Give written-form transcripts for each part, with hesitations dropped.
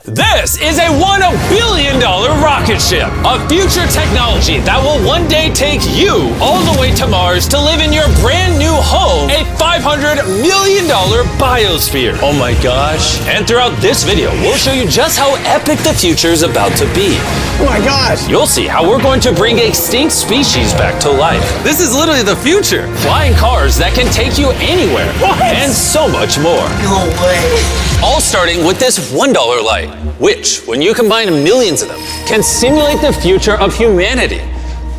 This is a $1 billion rocket ship, a future technology that will one day take you all the way to Mars to live in your brand new home, a $500 million biosphere. Oh my gosh. And throughout this video, we'll show you just how epic the future is about to be. Oh my gosh. You'll see how we're going to bring extinct species back to life. This is literally the future. Flying cars that can take you anywhere. What? And so much more. No way. All starting with this $1 light, which, when you combine millions of them, can simulate the future of humanity,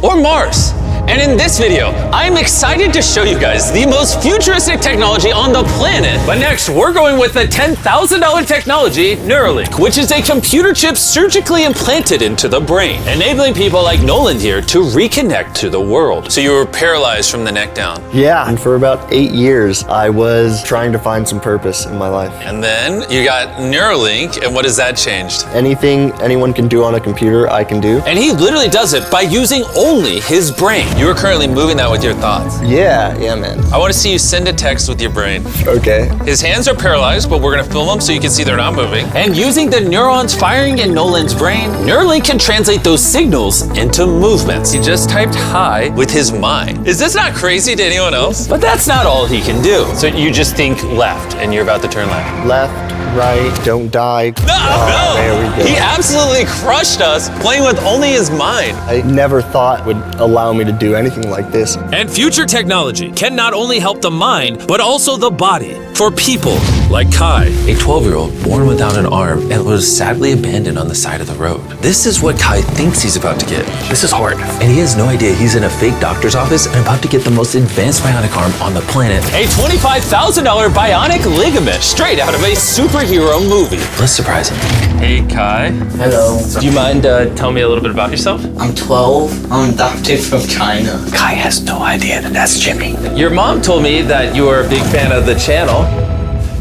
or Mars. And in this video, I'm excited to show you guys the most futuristic technology on the planet. But next, we're going with the $10,000 technology, Neuralink, which is a computer chip surgically implanted into the brain, enabling people like Nolan here to reconnect to the world. So you were paralyzed from the neck down. Yeah, and for about 8 years, I was trying to find some purpose in my life. And then you got Neuralink, and what has that changed? Anything anyone can do on a computer, I can do. And he literally does it by using only his brain. You are currently moving that with your thoughts. Yeah, man. I want to see you send a text with your brain. Okay. His hands are paralyzed, but we're going to film them so you can see they're not moving. And using the neurons firing in Nolan's brain, Neuralink can translate those signals into movements. He just typed hi with his mind. Is this not crazy to anyone else? But that's not all he can do. So you just think left, and you're about to turn left. Left, right, don't die. No! There we go. He absolutely crushed us playing with only his mind. I never thought would allow me to do anything like this. And future technology can not only help the mind, but also the body for people like Kai, a 12-year-old born without an arm and was sadly abandoned on the side of the road. This is what Kai thinks he's about to get. This is hard. And he has no idea he's in a fake doctor's office and about to get the most advanced bionic arm on the planet. A $25,000 bionic ligament straight out of a superhero movie. Let's surprise him. Hey, Kai. Hello. Do you mind telling me a little bit about yourself? I'm 12. I'm adopted from China. Kai has no idea that that's Jimmy. Your mom told me that you are a big fan of the channel.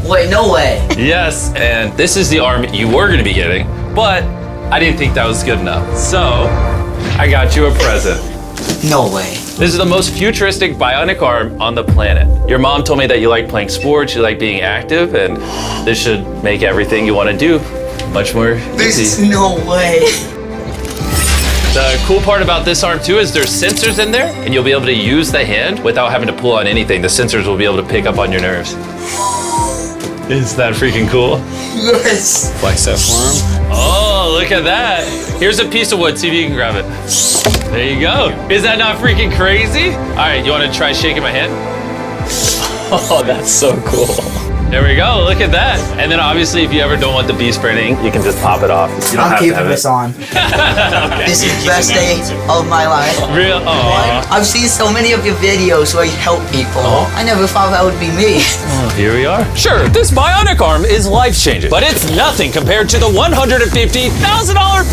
Wait, no way. Yes, and this is the arm you were gonna be getting, but I didn't think that was good enough. So, I got you a present. No way. This is the most futuristic bionic arm on the planet. Your mom told me that you like playing sports, you like being active, and this should make everything you wanna do much more This easy. is no way. The cool part about this arm too is there's sensors in there, and you'll be able to use the hand without having to pull on anything. The sensors will be able to pick up on your nerves. Is that freaking cool? Yes. Flex that for him. Oh, look at that. Here's a piece of wood. See if you can grab it. There you go. Is that not freaking crazy? All right, you want to try shaking my hand? Oh, that's so cool. There we go, look at that. And then obviously if you ever don't want the bee spraying, you can just pop it off. You don't I'm have keeping to have this on. Okay. This is the best day of my life. Real, aw. I've seen so many of your videos where you help people. I never thought that would be me. Oh, here we are. Sure, this bionic arm is life-changing, but it's nothing compared to the $150,000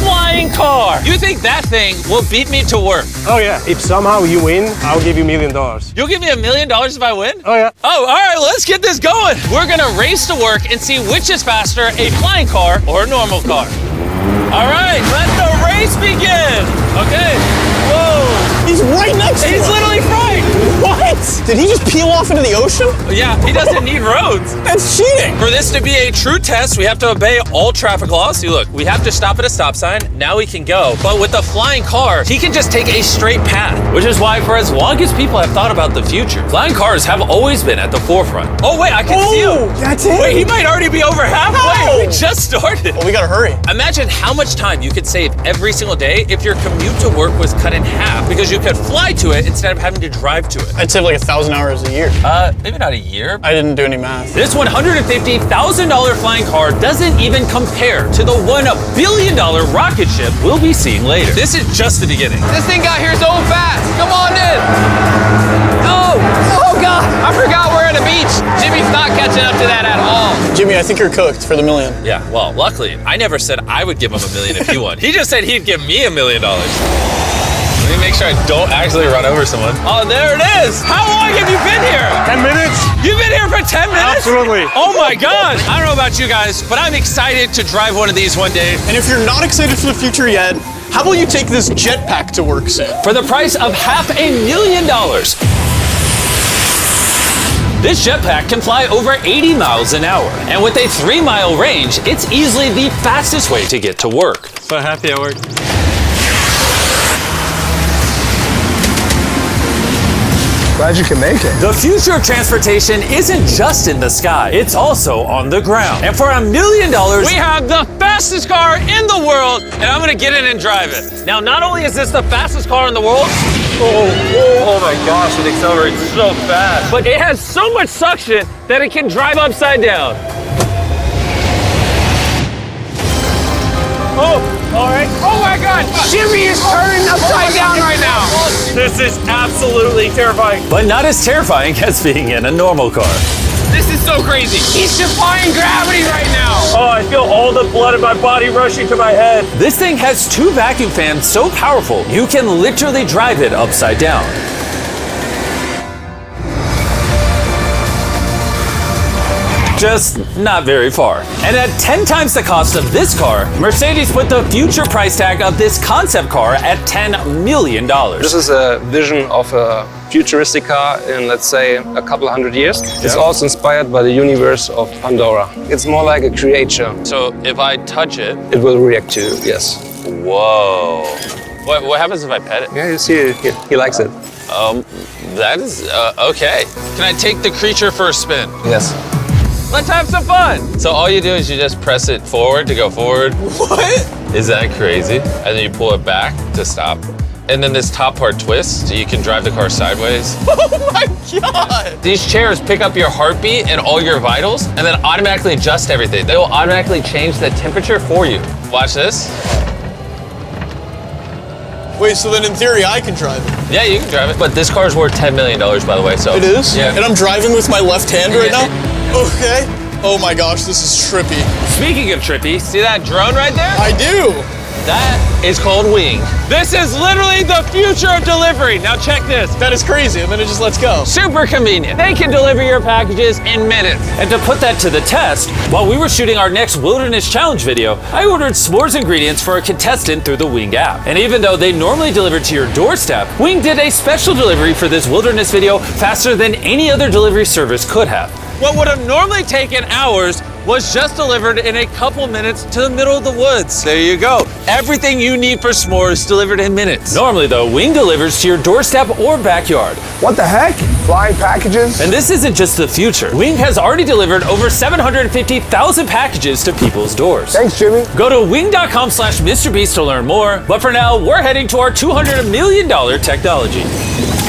flying car. You think that thing will beat me to work? Oh yeah, if somehow you win, I'll give you $1 million. You'll give me $1 million if I win? Oh yeah. Oh, all right, let's get this going. We're gonna race to work and see which is faster, a flying car or a normal car. All right, let the race begin. Okay, whoa. He's right next to He's us. literally right. What? Did he just peel off into the ocean? Yeah, he doesn't need roads. That's cheating. For this to be a true test, we have to obey all traffic laws. See, look, we have to stop at a stop sign. Now we can go. But with the flying car, he can just take a straight path, which is why for as long as people have thought about the future, flying cars have always been at the forefront. Oh, wait, I can see him. That's it. Wait, he might already be over halfway. No. We just started. Well, we gotta hurry. Imagine how much time you could save every single day if your commute to work was cut in half because you could fly to it instead of having to drive to it. I'd save like 1,000 hours a year. Maybe not a year. I didn't do any math. This $150,000 flying car doesn't even compare to the $1 billion rocket ship we'll be seeing later. This is just the beginning. This thing got here so fast. Come on in. Oh God. I forgot we're at a beach. Jimmy's not catching up to that at all. Jimmy, I think you're cooked for the $1 million. Yeah, well, luckily, I never said I would give him $1 million if he won. He just said he'd give me $1 million. Let me make sure I don't actually run over someone. Oh, there it is. How long have you been here? 10 minutes? You've been here for 10 minutes? Absolutely. Oh my gosh. I don't know about you guys, but I'm excited to drive one of these one day. And if you're not excited for the future yet, how about you take this jetpack to work soon? For the price of $500,000. This jetpack can fly over 80 miles an hour, and with a 3-mile range, it's easily the fastest way to get to work. So happy at work. Glad you can make it. The future of transportation isn't just in the sky, it's also on the ground. And for $1 million, We have the fastest car in the world, and I'm gonna get in and drive it. Now, not only is this the fastest car in the world, oh my gosh, it accelerates so fast. But it has so much suction that it can drive upside down. Oh, all right. Oh my God, Jimmy is turning upside down right now. This is absolutely terrifying. but not as terrifying as being in a normal car. This is so crazy. He's defying gravity right now. Oh, I feel all the blood in my body rushing to my head. This thing has 2 vacuum fans so powerful, you can literally drive it upside down. Just not very far. And at 10 times the cost of this car, Mercedes put the future price tag of this concept car at $10 million. This is a vision of a futuristic car in, let's say, a couple hundred years. It's also inspired by the universe of Pandora. It's more like a creature. So if I touch it, It will react to you, yes. whoa. What happens if I pet it? Yeah, you see, he likes it. That is, okay. Can I take the creature for a spin? Yes. Let's have some fun. So all you do is you just press it forward to go forward. What? Is that crazy? And then you pull it back to stop. And then this top part twists, so you can drive the car sideways. Oh my God! These chairs pick up your heartbeat and all your vitals, and then automatically adjust everything. They will automatically change the temperature for you. Watch this. Wait, so then in theory I can drive it? Yeah, you can drive it. But this car is worth $10 million, by the way, so. It is? Yeah. And I'm driving with my left hand right Yeah. now? Okay. Oh my gosh, this is trippy. Speaking of trippy, see that drone right there? I do. That is called Wing. This is literally the future of delivery. Now check this. That is crazy, and then it just lets go. Super convenient. They can deliver your packages in minutes. And to put that to the test, while we were shooting our next Wilderness Challenge video, I ordered s'mores ingredients for a contestant through the Wing app. And even though they normally deliver to your doorstep, Wing did a special delivery for this wilderness video faster than any other delivery service could have. What would have normally taken hours was just delivered in a couple minutes to the middle of the woods. There you go. Everything you need for s'mores delivered in minutes. Normally though, Wing delivers to your doorstep or backyard. What the heck? Flying packages? And this isn't just the future. Wing has already delivered over 750,000 packages to people's doors. Thanks, Jimmy. Go to wing.com/MrBeast to learn more. But for now, we're heading to our $200 million technology.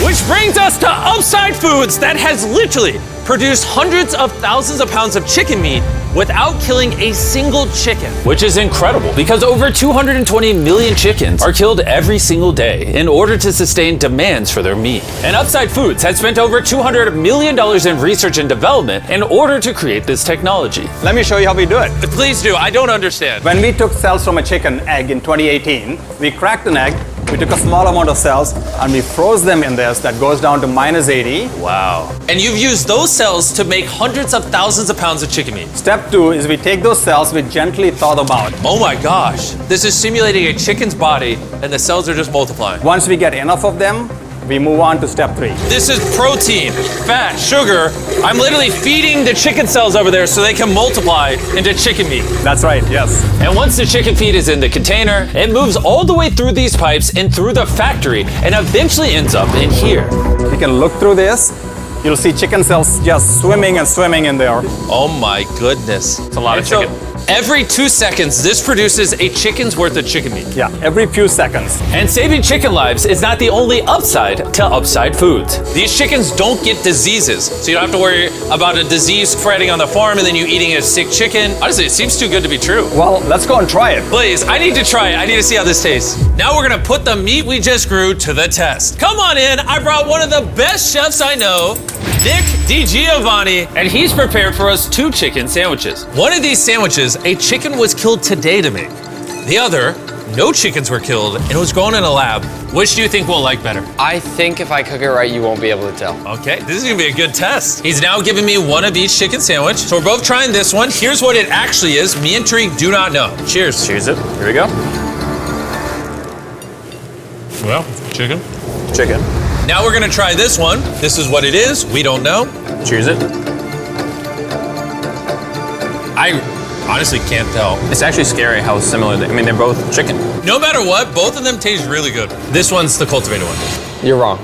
Which brings us to Upside Foods that has literally produced hundreds of thousands of pounds of chicken meat without killing a single chicken. Which is incredible because over 220 million chickens are killed every single day in order to sustain demands for their meat. And Upside Foods has spent over $200 million in research and development in order to create this technology. Let me show you how we do it. Please do, I don't understand. When we took cells from a chicken egg in 2018, we cracked an egg, we took a small amount of cells, and we froze them in this that goes down to -80. Wow. And you've used those cells to make hundreds of thousands of pounds of chicken meat. Step 2 is we take those cells, we gently thaw them out. Oh my gosh. This is simulating a chicken's body and the cells are just multiplying. Once we get enough of them, we move on to step 3. This is protein, fat, sugar. I'm literally feeding the chicken cells over there so they can multiply into chicken meat. That's right, yes. And once the chicken feed is in the container, it moves all the way through these pipes and through the factory and eventually ends up in here. You can look through this. You'll see chicken cells just swimming and swimming in there. Oh my goodness. It's a lot of So chicken. every 2 seconds, this produces a chicken's worth of chicken meat. Yeah, every few seconds. And saving chicken lives is not the only upside to Upside Foods. These chickens don't get diseases, so you don't have to worry about a disease spreading on the farm and then you eating a sick chicken. Honestly, it seems too good to be true. Well, let's go and try it. Please, I need to try it. I need to see how this tastes. Now we're gonna put the meat we just grew to the test. Come on in, I brought one of the best chefs I know, Nick DiGiovanni, and he's prepared for us 2 chicken sandwiches. One of these sandwiches, a chicken was killed today to make. The other, no chickens were killed and it was grown in a lab. Which do you think we'll like better? I think if I cook it right, you won't be able to tell. Okay, this is gonna be a good test. He's now giving me one of each chicken sandwich. So we're both trying this one. Here's what it actually is. Me and Tariq do not know. Cheers. Cheers it. Here we go. Well, chicken. Chicken. Now we're gonna try this one. This is what it is. We don't know. Cheers it. I honestly can't tell. It's actually scary how similar I mean, they're both chicken. No matter what, both of them taste really good. This one's the cultivated one. You're wrong.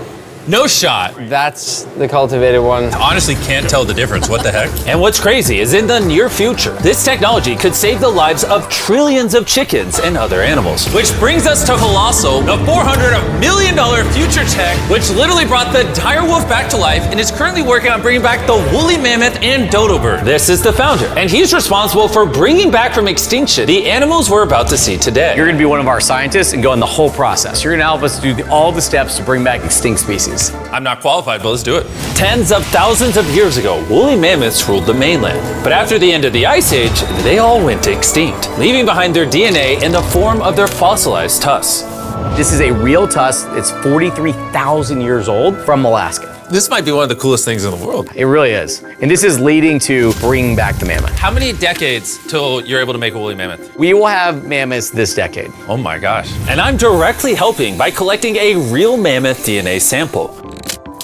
No shot. That's the cultivated one. Honestly can't tell the difference. What the heck? And what's crazy is in the near future, this technology could save the lives of trillions of chickens and other animals. Which brings us to Colossal, the $400 million future tech, which literally brought the dire wolf back to life and is currently working on bringing back the woolly mammoth and dodo bird. This is the founder, and he's responsible for bringing back from extinction the animals we're about to see today. You're gonna be one of our scientists and go in the whole process. You're gonna help us do all the steps to bring back extinct species. I'm not qualified, but let's do it. Tens of thousands of years ago, woolly mammoths ruled the mainland. But after the end of the Ice Age, they all went extinct, leaving behind their DNA in the form of their fossilized tusks. This is a real tusk. It's 43,000 years old from Alaska. This might be one of the coolest things in the world. It really is. And this is leading to bringing back the mammoth. How many decades till you're able to make a woolly mammoth? We will have mammoths this decade. Oh my gosh. And I'm directly helping by collecting a real mammoth DNA sample.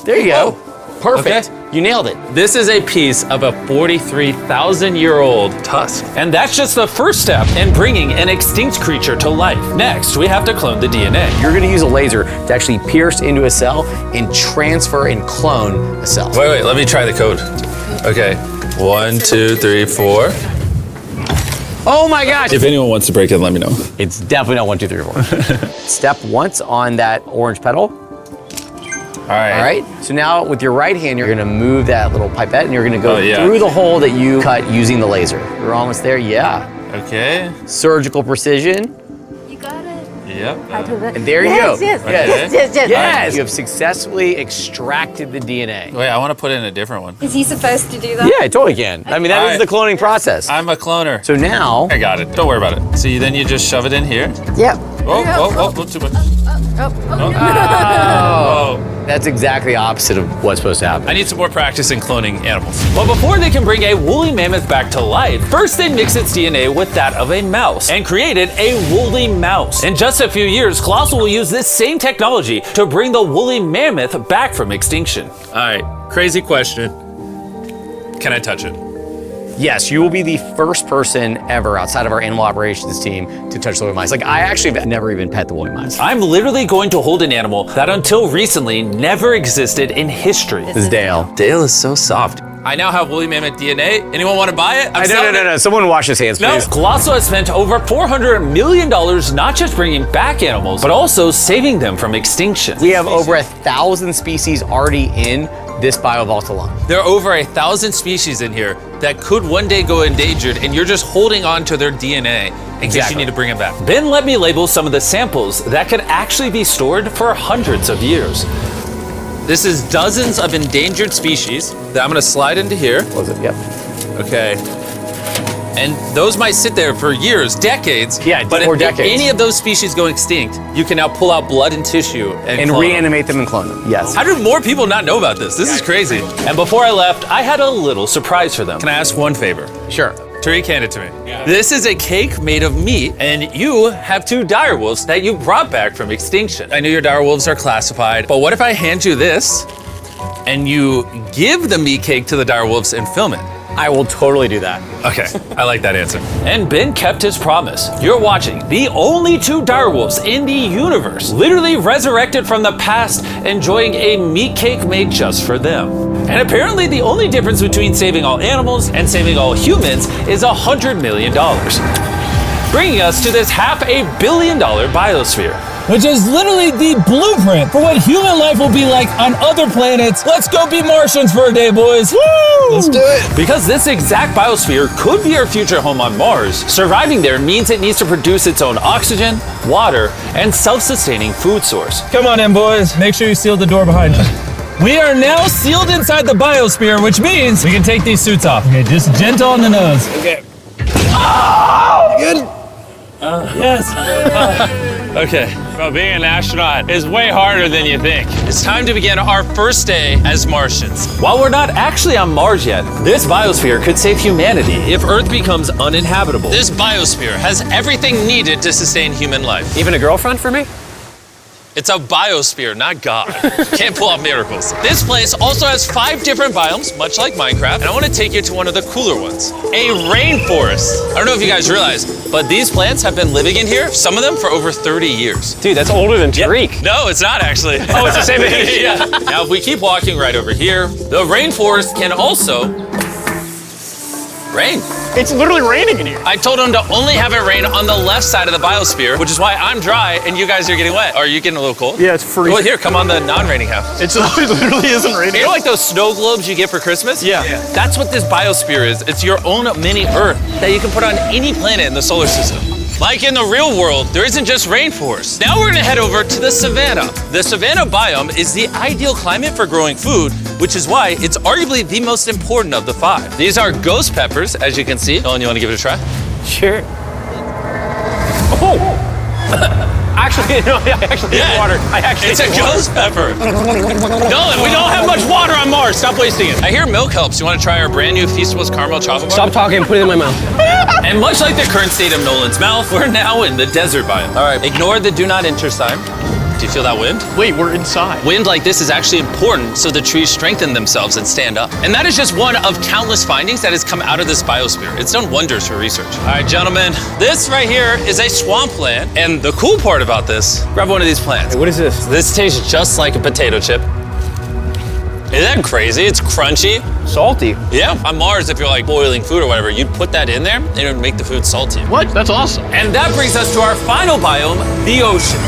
There you go. Perfect. Okay. You nailed it. This is a piece of a 43,000-year-old tusk. And that's just the first step in bringing an extinct creature to life. Next, we have to clone the DNA. You're gonna use a laser to actually pierce into a cell and transfer and clone a cell. Wait, let me try the code. Okay, 1, 2, 3, 4. Oh my gosh. If anyone wants to break it, let me know. It's definitely not 1, 2, 3, 4. Step once on that orange petal. All right. So now with your right hand, you're gonna move that little pipette and you're gonna go yeah. through the hole that you cut using the laser. You're almost there, yeah. Okay. Surgical precision. You got it. Yep. And there you go. Yes. Yes. You have successfully extracted the DNA. Wait, I want to put in a different one. Is he supposed to do that? Yeah, I totally can. I mean, that is the cloning process. I'm a cloner. So now, I got it. Don't worry about it. See, then you just shove it in here. Yep. Oh, too much. that's exactly opposite of what's supposed to happen. I need some more practice in cloning animals. But before they can bring a woolly mammoth back to life, first they mix its DNA with that of a mouse and created a woolly mouse. In just a few years, Colossal will use this same technology to bring the woolly mammoth back from extinction. All right, crazy question. Can I touch it? Yes, you will be the first person ever outside of our animal operations team to touch the woolly mice. Like, I actually have never even pet the woolly mice. I'm literally going to hold an animal that until recently never existed in history. This is Dale. Dale is so soft. I now have woolly mammoth DNA. Anyone want to buy it? No. Someone wash his hands, please. Colossal has spent over $400 million not just bringing back animals, but also saving them from extinction. We have over 1,000 species already in this biovault alone. There are over 1,000 species in here that could one day go endangered, and you're just holding on to their DNA in case you need to bring it back. Then let me label some of the samples that could actually be stored for hundreds of years. This is dozens of endangered species that I'm gonna slide into here. Was it? Yep. Okay. And those might sit there for years, decades. Yeah, but or if decades. any of those species go extinct, you can now pull out blood and tissue and clone reanimate them and clone them. Yes. How do more people not know about this? This is crazy. And before I left, I had a little surprise for them. Can I ask one favor? Sure. Tariq, hand it to me. Yeah. This is a cake made of meat, and you have 2 dire wolves that you brought back from extinction. I know your dire wolves are classified, but what if I hand you this, and you give the meat cake to the dire wolves and film it? I will totally do that. Okay, I like that answer. And Ben kept his promise. You're watching the only 2 dire wolves in the universe, literally resurrected from the past, enjoying a meat cake made just for them. And apparently the only difference between saving all animals and saving all humans is $100 million. Bringing us to this $500 million biosphere. Which is literally the blueprint for what human life will be like on other planets. Let's go be Martians for a day, boys. Woo! Let's do it. Because this exact biosphere could be our future home on Mars, surviving there means it needs to produce its own oxygen, water, and self-sustaining food source. Come on in, boys. Make sure you seal the door behind you. We are now sealed inside the biosphere, which means we can take these suits off. Okay, just gentle on the nose. Okay. Oh! Good. Yes. Okay. Well, being an astronaut is way harder than you think. It's time to begin our first day as Martians. While we're not actually on Mars yet, this biosphere could save humanity if Earth becomes uninhabitable. This biosphere has everything needed to sustain human life. Even a girlfriend for me? It's a biosphere, not God. Can't pull off miracles. This place also has 5 different biomes, much like Minecraft, and I want to take you to one of the cooler ones, a rainforest. I don't know if you guys realize, but these plants have been living in here, some of them for over 30 years. Dude, that's older than Tariq. No, it's not actually. Oh, it's the same age? Yeah. Now, if we keep walking right over here, the rainforest can also rain. It's literally raining in here. I told him to only have it rain on the left side of the biosphere, which is why I'm dry and you guys are getting wet. Are you getting a little cold? Yeah, it's freezing. Well, here, come on the non-raining half. It literally isn't raining. You know like those snow globes you get for Christmas? Yeah. That's what this biosphere is. It's your own mini Earth that you can put on any planet in the solar system. Like in the real world, there isn't just rainforests. Now we're gonna head over to the savanna. The savanna biome is the ideal climate for growing food, which is why it's arguably the most important of the 5. These are ghost peppers, as you can see. Nolan, you wanna give it a try? Sure. Oh! Actually, no, I actually need water. It's a ghost pepper. Nolan, we don't have much water on Mars. Stop wasting it. I hear milk helps. You want to try our brand new Feastables caramel chocolate bar? Stop talking, put it in my mouth. And much like the current state of Nolan's mouth, we're now in the desert biome. All right, ignore the do not enter sign. Do you feel that wind? Wait, we're inside. Wind like this is actually important so the trees strengthen themselves and stand up. And that is just one of countless findings that has come out of this biosphere. It's done wonders for research. All right, gentlemen, this right here is a swampland. And the cool part about this, grab one of these plants. Hey, what is this? This tastes just like a potato chip. Isn't that crazy? It's crunchy. Salty. Yeah. On Mars, if you're like boiling food or whatever, you'd put that in there and it would make the food salty. What? That's awesome. And that brings us to our final biome, the ocean.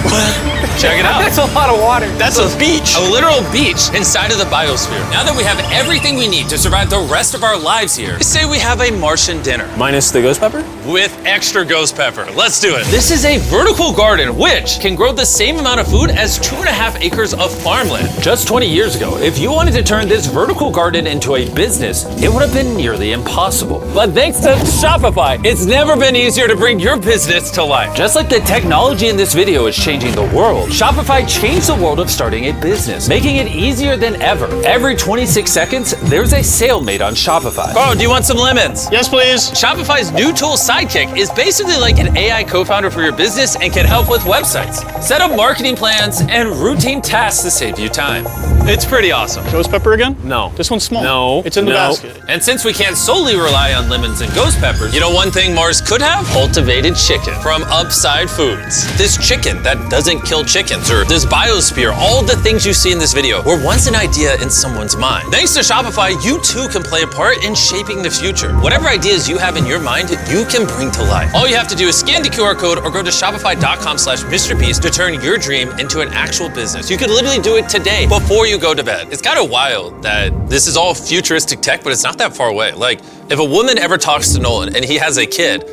Check it out. That's a lot of water. That's a beach. A literal beach inside of the biosphere. Now that we have everything we need to survive the rest of our lives here, I say we have a Martian dinner. Minus the ghost pepper? With extra ghost pepper. Let's do it. This is a vertical garden, which can grow the same amount of food as 2.5 acres of farmland. Just 20 years ago, if you wanted to turn this vertical garden into a business, it would have been nearly impossible. But thanks to Shopify, it's never been easier to bring your business to life. Just like the technology in this video is changing the world, Shopify changed the world of starting a business, making it easier than ever. Every 26 seconds, there's a sale made on Shopify. Carl, do you want some lemons? Yes, please. Shopify's new tool, Sidekick, is basically like an AI co-founder for your business and can help with websites, set up marketing plans, and routine tasks to save you time. It's pretty awesome. Ghost pepper again? No. This one's small. No. It's in the basket. And since we can't solely rely on lemons and ghost peppers, you know one thing Mars could have? Cultivated chicken from Upside Foods. This chicken that doesn't kill chickens, or this biosphere, all the things you see in this video were once an idea in someone's mind. Thanks to Shopify, you too can play a part in shaping the future. Whatever ideas you have in your mind, you can bring to life. All you have to do is scan the QR code or go to shopify.com/MrBeast to turn your dream into an actual business. You could literally do it today before you go to bed. It's kind of wild that this is all futuristic tech, but it's not that far away. Like, if a woman ever talks to Nolan and he has a kid,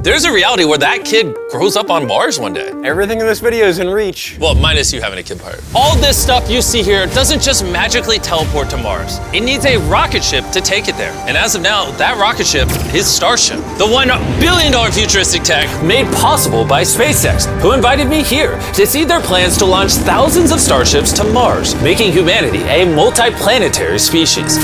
there's a reality where that kid grows up on Mars one day. Everything in this video is in reach. Well, minus you having a kid part. All this stuff you see here doesn't just magically teleport to Mars. It needs a rocket ship to take it there. And as of now, that rocket ship is Starship. The $1 billion futuristic tech made possible by SpaceX, who invited me here to see their plans to launch thousands of starships to Mars, making humanity a multi-planetary species.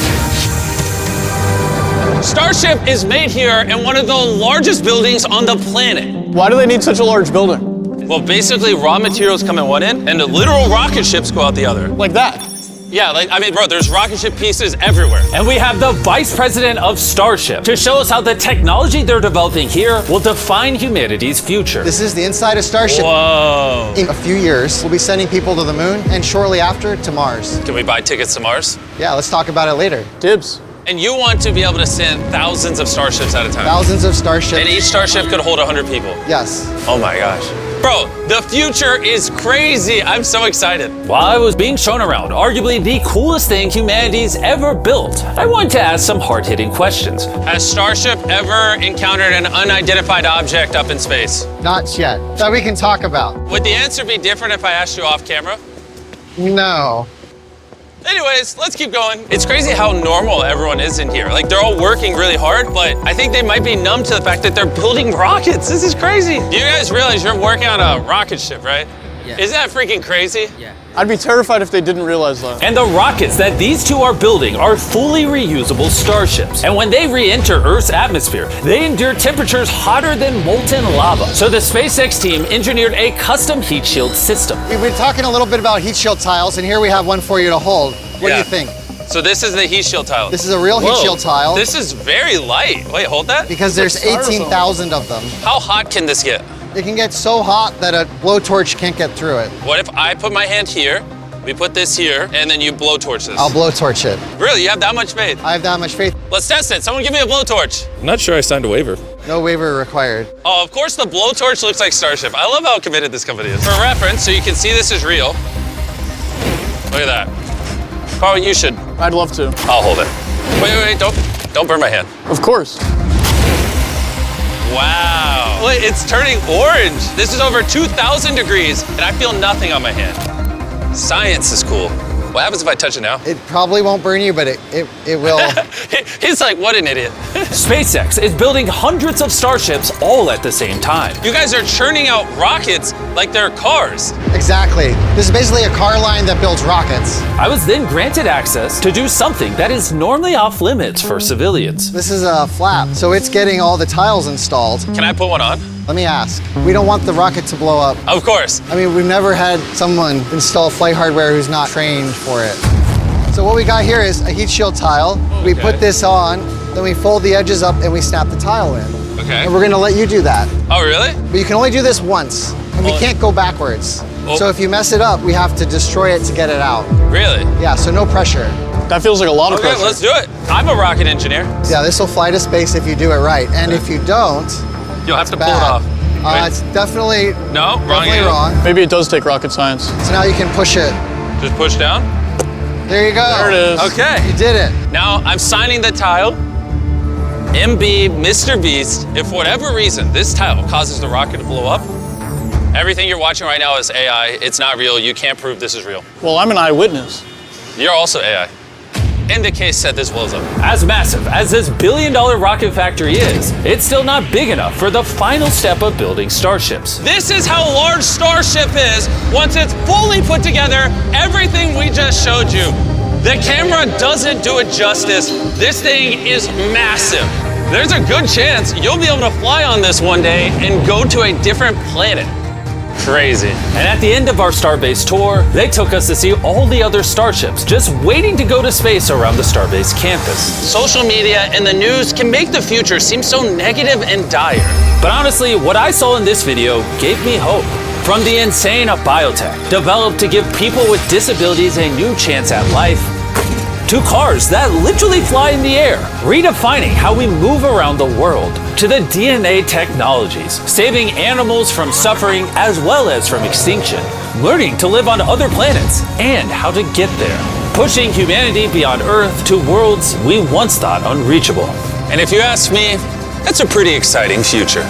Starship is made here in one of the largest buildings on the planet. Why do they need such a large building? Well, basically, raw materials come in one end, and the literal rocket ships go out the other. Like that? Yeah, bro, there's rocket ship pieces everywhere. And we have the vice president of Starship to show us how the technology they're developing here will define humanity's future. This is the inside of Starship. Whoa. In a few years, we'll be sending people to the moon, and shortly after, to Mars. Can we buy tickets to Mars? Yeah, let's talk about it later. Dibs. And you want to be able to send thousands of starships at a time. Thousands of starships. And each starship could hold 100 people. Yes. Oh my gosh. Bro, the future is crazy. I'm so excited. While I was being shown around, arguably the coolest thing humanity's ever built, I wanted to ask some hard-hitting questions. Has Starship ever encountered an unidentified object up in space? Not yet. That we can talk about. Would the answer be different if I asked you off camera? No. Anyways, let's keep going. It's crazy how normal everyone is in here. Like, they're all working really hard, but I think they might be numb to the fact that they're building rockets. This is crazy. You guys realize you're working on a rocket ship, right? Isn't that freaking crazy? I'd be terrified if they didn't realize that. And the rockets that these two are building are fully reusable starships. And when they re-enter Earth's atmosphere, they endure temperatures hotter than molten lava. So the SpaceX team engineered a custom heat shield system. We've been talking a little bit about heat shield tiles, and here we have one for you to hold. What do you think? So this is the heat shield tile. This is a real heat shield tile. This is very light. Wait, hold that. Because there's 18,000 of them. How hot can this get? It can get so hot that a blowtorch can't get through it. What if I put my hand here, we put this here, and then you blowtorch this? I'll blowtorch it. Really? You have that much faith? I have that much faith. Let's test it. Someone give me a blowtorch. I'm not sure I signed a waiver. No waiver required. Oh, of course the blowtorch looks like Starship. I love how committed this company is. For reference, so you can see this is real. Look at that. Carl, you should. I'd love to. I'll hold it. Wait, don't burn my hand. Of course. Wow. Look, it's turning orange. This is over 2,000 degrees, and I feel nothing on my hand. Science is cool. What happens if I touch it now? It probably won't burn you, but it will. He's like, what an idiot. SpaceX is building hundreds of starships all at the same time. You guys are churning out rockets like they're cars. Exactly. This is basically a car line that builds rockets. I was then granted access to do something that is normally off limits for civilians. This is a flap, so it's getting all the tiles installed. Can I put one on? Let me ask. We don't want the rocket to blow up. Of course. I mean, we've never had someone install flight hardware who's not trained for it. So what we got here is a heat shield tile. We put this on, then we fold the edges up and we snap the tile in. Okay. And we're gonna let you do that. Oh, really? But you can only do this once, and we can't go backwards. So if you mess it up, we have to destroy it to get it out. Really? Yeah, so no pressure. That feels like a lot of pressure. Okay, let's do it. I'm a rocket engineer. Yeah, this will fly to space if you do it right. And if you don't, you'll have to pull it off. It's definitely wrong. wrong. Maybe it does take rocket science. So now you can push it. Just push down? There you go. There it is. Okay. You did it. Now I'm signing the tile. MB, Mr. Beast, if for whatever reason this tile causes the rocket to blow up, everything you're watching right now is AI. It's not real. You can't prove this is real. Well, I'm an eyewitness. You're also AI. In the case that this blows up. As massive as this billion-dollar rocket factory is, it's still not big enough for the final step of building starships. This is how large Starship is once it's fully put together, everything we just showed you. The camera doesn't do it justice. This thing is massive. There's a good chance you'll be able to fly on this one day and go to a different planet. Crazy. And at the end of our Starbase tour, they took us to see all the other starships just waiting to go to space around the Starbase campus. Social media and the news can make the future seem so negative and dire. But honestly, what I saw in this video gave me hope. From the insane biotech developed to give people with disabilities a new chance at life, to cars that literally fly in the air, redefining how we move around the world, to the DNA technologies, saving animals from suffering as well as from extinction, learning to live on other planets, and how to get there, pushing humanity beyond Earth to worlds we once thought unreachable. And if you ask me, that's a pretty exciting future.